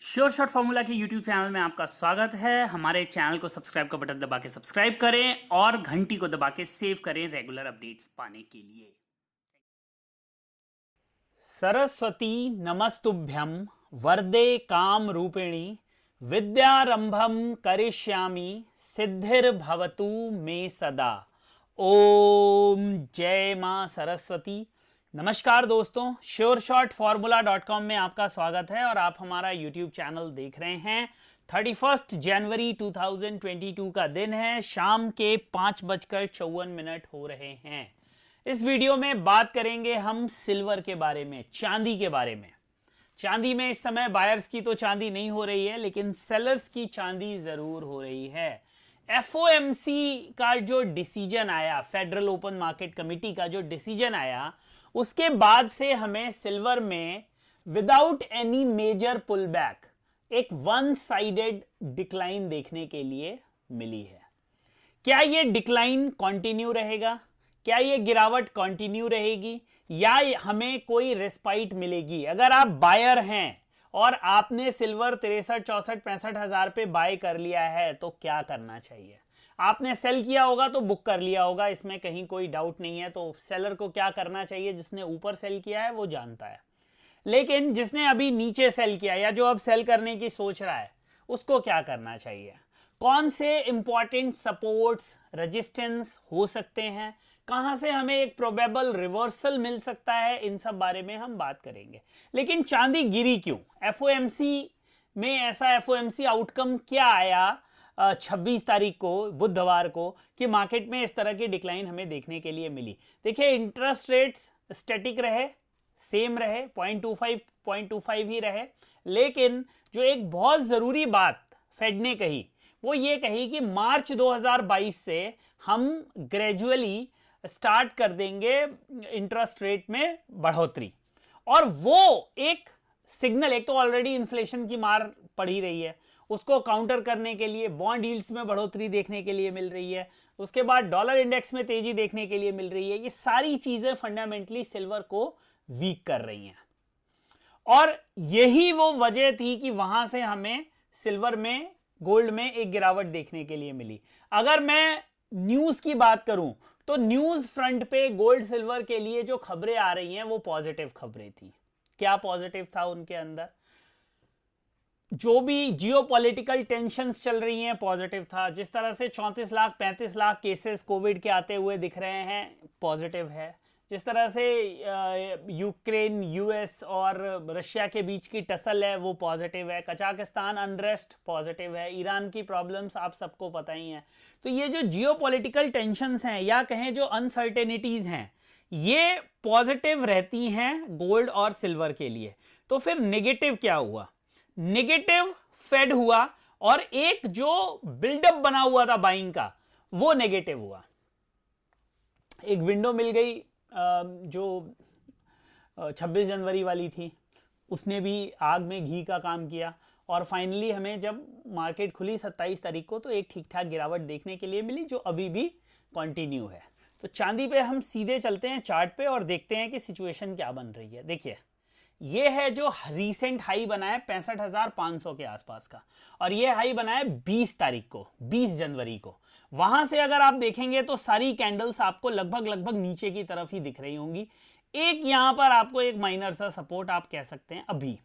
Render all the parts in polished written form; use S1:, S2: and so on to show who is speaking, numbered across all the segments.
S1: Sure shot formula के YouTube channel में आपका स्वागत है। हमारे चैनल को सब्सक्राइब का बटन दबा के सब्सक्राइब करें और घंटी को दबा के सेव करें रेगुलर अपडेट्स पाने के लिए। सरस्वती नमस्तुभ्यं वरदे काम रूपिणी विद्यारंभम करिष्यामि सिद्धिर्भवतु मे सदा। ओम जय मां सरस्वती। नमस्कार दोस्तों, sureshotformula.com में आपका स्वागत है और आप हमारा YouTube चैनल देख रहे हैं। 31 जनवरी 2022 का दिन है, शाम के 5:54 हो रहे हैं। इस वीडियो में बात करेंगे हम सिल्वर के बारे में, चांदी के बारे में। चांदी में इस समय बायर्स की तो चांदी नहीं हो रही है, लेकिन सेलर्स की चांदी जरूर हो रही है। FOMC का जो डिसीजन आया, फेडरल ओपन मार्केट कमेटी का जो डिसीजन आया, उसके बाद से हमें सिल्वर में without any major pull back एक वन साइडेड डिक्लाइन देखने के लिए मिली है। क्या यह डिक्लाइन कंटिन्यू रहेगा? क्या यह गिरावट कंटिन्यू रहेगी या हमें कोई रेस्पाइट मिलेगी? अगर आप बायर हैं और आपने सिल्वर 63, 64, 65 हजार पे बाय कर लिया है तो क्या करना चाहिए? आपने सेल किया होगा तो बुक कर लिया होगा, इसमें कहीं कोई डाउट नहीं है। तो सेलर को क्या करना चाहिए? जिसने ऊपर सेल किया है वो जानता है, लेकिन जिसने अभी नीचे सेल किया या जो अब सेल करने की सोच रहा है उसको क्या करना चाहिए? कौन से इंपॉर्टेंट सपोर्ट्स, रेजिस्टेंस हो सकते हैं? कहां से हमें एक प्रोबेबल रिवर्सल मिल सकता है? इन सब बारे में हम बात करेंगे। लेकिन चांदी गिरी क्यों? FOMC में ऐसा FOMC आउटकम क्या आया 26 तारीख को, बुधवार को, कि मार्केट में इस तरह की डिक्लाइन हमें देखने के लिए मिली? देखिए, इंटरेस्ट रेट्स स्टैटिक रहे, सेम रहे, 0.25 ही रहे। लेकिन जो एक बहुत जरूरी बात फेड ने कही वो ये कही कि मार्च 2022 से हम ग्रेजुअली स्टार्ट कर देंगे इंटरेस्ट रेट में बढ़ोतरी। और वो एक सिग्नल, एक तो ऑलरेडी इन्फ्लेशन की मार पड़ी रही है, उसको काउंटर करने के लिए बॉन्ड यील्ड्स में बढ़ोतरी देखने के लिए मिल रही है, उसके बाद डॉलर इंडेक्स में तेजी देखने के लिए मिल रही है। ये सारी चीजें फंडामेंटली सिल्वर को वीक कर रही हैं और यही वो वजह थी कि वहां से हमें सिल्वर में, गोल्ड में एक गिरावट देखने के लिए मिली। अगर मैं न्यूज की बात करूं तो न्यूज फ्रंट पे गोल्ड सिल्वर के लिए जो खबरें आ रही हैं वो पॉजिटिव खबरें थी। क्या पॉजिटिव था उनके अंदर? जो भी जियोपॉलिटिकल टेंशन्स चल रही हैं, पॉजिटिव था। जिस तरह से 34 लाख 35 लाख केसेस कोविड के आते हुए दिख रहे हैं, पॉजिटिव है। जिस तरह से यूक्रेन, US और रशिया के बीच की टसल है वो पॉजिटिव है। कजाकिस्तान अनरेस्ट पॉजिटिव है। ईरान की प्रॉब्लम्स आप सबको पता ही हैं। तो ये जो जियोपॉलिटिकल टेंशन्स हैं या कहें जो अनसर्टेनिटीज हैं, ये पॉजिटिव रहती हैं गोल्ड और सिल्वर के लिए। तो फिर नेगेटिव क्या हुआ? नेगेटिव फेड हुआ और एक जो बिल्डअप बना हुआ था बाइंग का वो नेगेटिव हुआ। एक विंडो मिल गई जो 26 जनवरी वाली थी, उसने भी आग में घी का काम किया और फाइनली हमें जब मार्केट खुली 27 तारीख को तो एक ठीक ठाक गिरावट देखने के लिए मिली जो अभी भी कंटिन्यू है। तो चांदी पे हम सीधे चलते हैं चार्ट पे और देखते हैं कि सिचुएशन क्या बन रही है। देखिए, ये है जो रीसेंट हाई बना है 65,500 के आसपास का, और ये हाई बना है 20 तारीख को, 20 जनवरी को। वहां से अगर आप देखेंगे तो सारी कैंडल्स आपको लगभग नीचे की तरफ ही दिख रही होंगी। एक यहां पर आपको एक माइनर सा सपोर्ट आप कह सकते हैं। अभी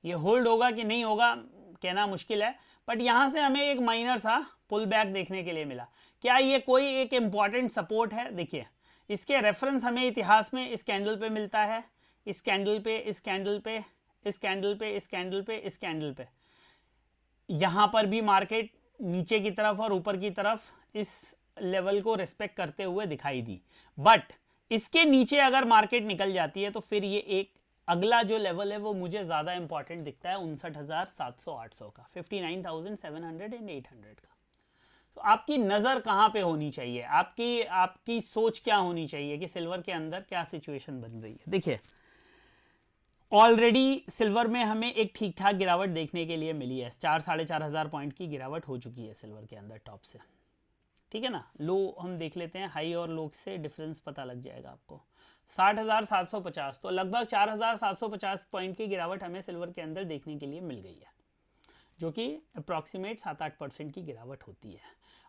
S1: ये होल्ड होगा कि नहीं होगा कहना मुश्किल है, बट यहां से हमें एक माइनर सा पुल बैक देखने के लिए मिला। क्या ये कोई एक इंपॉर्टेंट सपोर्ट है? देखिए, इसके रेफरेंस हमें इतिहास में इस कैंडल पे मिलता है, इस कैंडल पे, इस कैंडल पे, इस कैंडल पे, इस कैंडल पे, इस कैंडल पे। यहां पर भी मार्केट नीचे की तरफ और ऊपर की तरफ इस लेवल को रिस्पेक्ट करते हुए दिखाई दी, बट इसके नीचे अगर मार्केट निकल जाती है तो फिर ये एक अगला जो लेवल है वो मुझे ज्यादा इंपॉर्टेंट दिखता है 59,700-800 का, 59,700 एंड 800 का। तो आपकी नजर कहां पे होनी चाहिए? आपकी सोच क्या होनी चाहिए कि सिल्वर के अंदर क्या सिचुएशन बन रही है? देखिए, ऑलरेडी सिल्वर में हमें एक ठीक ठाक गिरावट देखने के लिए मिली है। 4-4.5 पॉइंट की गिरावट हो चुकी है सिल्वर के अंदर टॉप से, ठीक है ना। लो हम देख लेते हैं, हाई और लो से डिफरेंस पता लग जाएगा आपको। 60,750, तो लगभग 4,750 पॉइंट की गिरावट हमें सिल्वर के अंदर देखने के लिए मिल गई है, जो कि अप्रॉक्सीमेट 7-8% की गिरावट होती है।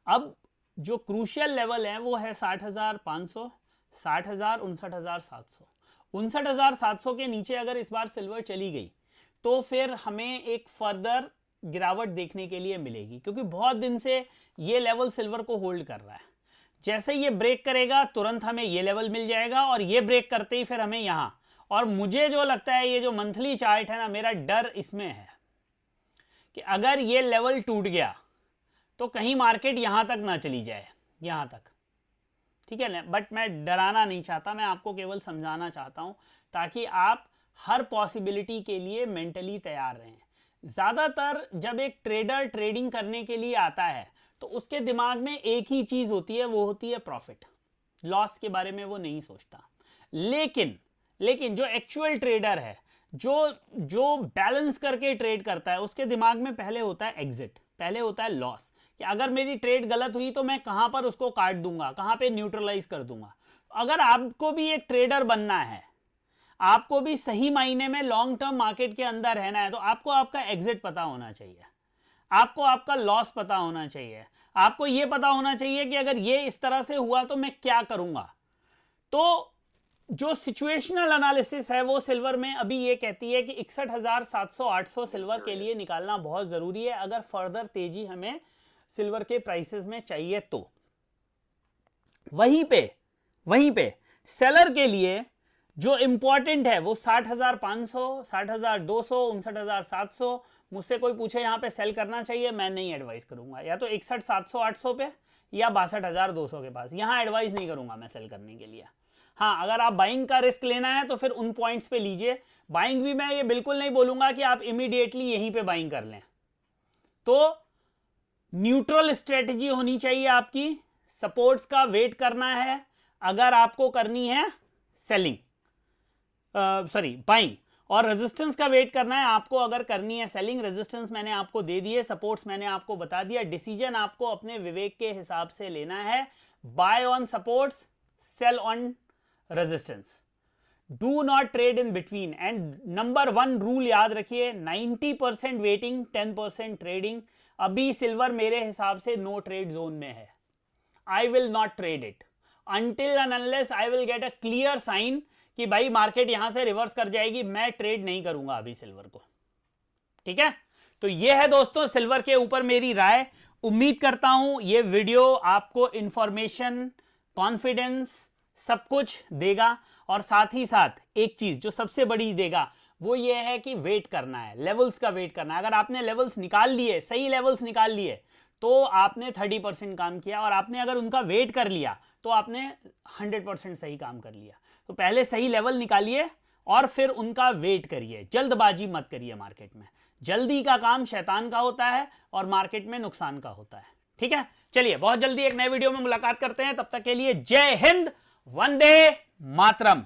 S1: अब जो क्रूशियल लेवल है वो है 60,500, 60,000, 59,700। 59,700 के नीचे अगर इस बार सिल्वर चली गई तो फिर हमें एक फर्दर गिरावट देखने के लिए मिलेगी, क्योंकि बहुत दिन से ये लेवल सिल्वर को होल्ड कर रहा है। जैसे ये ब्रेक करेगा तुरंत हमें ये लेवल मिल जाएगा, और ये ब्रेक करते ही फिर हमें यहां, और मुझे जो लगता है ये जो मंथली चार्ट है ना, मेरा डर इसमें है कि अगर ये लेवल टूट गया तो कहीं मार्केट यहां तक ना चली जाए, यहां तक, ठीक है ना। बट मैं डराना नहीं चाहता, मैं आपको केवल समझाना चाहता हूं ताकि आप हर पॉसिबिलिटी के लिए मेंटली तैयार रहें। ज्यादातर जब एक ट्रेडर ट्रेडिंग करने के लिए आता है तो उसके दिमाग में एक ही चीज होती है, वो होती है प्रॉफिट। लॉस के बारे में वो नहीं सोचता। लेकिन जो एक्चुअल ट्रेडर है, जो बैलेंस करके ट्रेड करता है, उसके दिमाग में पहले होता है एग्जिट, पहले होता है लॉस, कि अगर मेरी ट्रेड गलत हुई तो मैं कहां पर उसको काट दूंगा, कहां पे न्यूट्रलाइज कर दूंगा। अगर आपको भी एक ट्रेडर बनना है, आपको भी सही मायने में लॉन्ग टर्म मार्केट के अंदर रहना है, तो आपको आपका एग्जिट पता होना चाहिए, आपको आपका लॉस पता होना चाहिए, आपको यह पता होना चाहिए कि अगर ये इस तरह से हुआ तो मैं क्या करूंगा। तो जो सिचुएशनल एनालिसिस है वो सिल्वर में अभी ये कहती है कि 61,700-800 सिल्वर के लिए निकालना बहुत जरूरी है, अगर फर्दर तेजी हमें सिल्वर के प्राइसेस में चाहिए तो। वहीं पे सेलर के लिए जो इंपॉर्टेंट है वो 60,500, 60,200, 59,700। मुझसे कोई पूछे यहां पे सेल करना चाहिए, मैं नहीं एडवाइस करूंगा, या तो 61,700-800 पे या 62,200 के पास, यहां एडवाइस नहीं करूंगा मैं सेल करने के लिए। हाँ, अगर आप बाइंग का रिस्क लेना है तो फिर उन पॉइंट्स पे लीजिए। बाइंग भी मैं ये बिल्कुल नहीं बोलूंगा कि आप इमीडिएटली यहीं पे बाइंग कर लें। तो न्यूट्रल स्ट्रेटजी होनी चाहिए आपकी, सपोर्ट्स का वेट करना है अगर आपको करनी है सेलिंग, बाइंग, और रेजिस्टेंस का वेट करना है आपको अगर करनी है सेलिंग। रेजिस्टेंस मैंने आपको दे दिए, सपोर्ट्स मैंने आपको बता दिया। डिसीजन आपको अपने विवेक के हिसाब से लेना है। Buy on supports, sell on resistance, do not trade in between. And number 1 rule याद रखिए, 90% वेटिंग, 10% ट्रेडिंग। अभी सिल्वर मेरे हिसाब से नो ट्रेड जोन में है। I will not trade it until and unless I will get a clear sign कि भाई मार्केट यहां से रिवर्स कर जाएगी, मैं ट्रेड नहीं करूंगा अभी सिल्वर को। ठीक है, तो ये है दोस्तों सिल्वर के ऊपर मेरी राय। उम्मीद करता हूं ये वीडियो आपको इंफॉर्मेशन, कॉन्फिडेंस सब कुछ देगा, और साथ ही साथ एक चीज जो सबसे बड़ी देगा वो ये है कि वेट करना है, लेवल्स का वेट करना है। अगर आपने लेवल्स निकाल लिए, सही लेवल्स निकाल लिए, तो आपने 30% काम किया, और आपने अगर उनका वेट कर लिया तो आपने 100% सही काम कर लिया। तो पहले सही लेवल निकालिए और फिर उनका वेट करिए, जल्दबाजी मत करिए मार्केट में। जल्दी का काम शैतान का होता है और मार्केट में नुकसान का होता है। ठीक है, चलिए बहुत जल्दी एक नए वीडियो में मुलाकात करते हैं, तब तक के लिए जय हिंद, वंदे मातरम।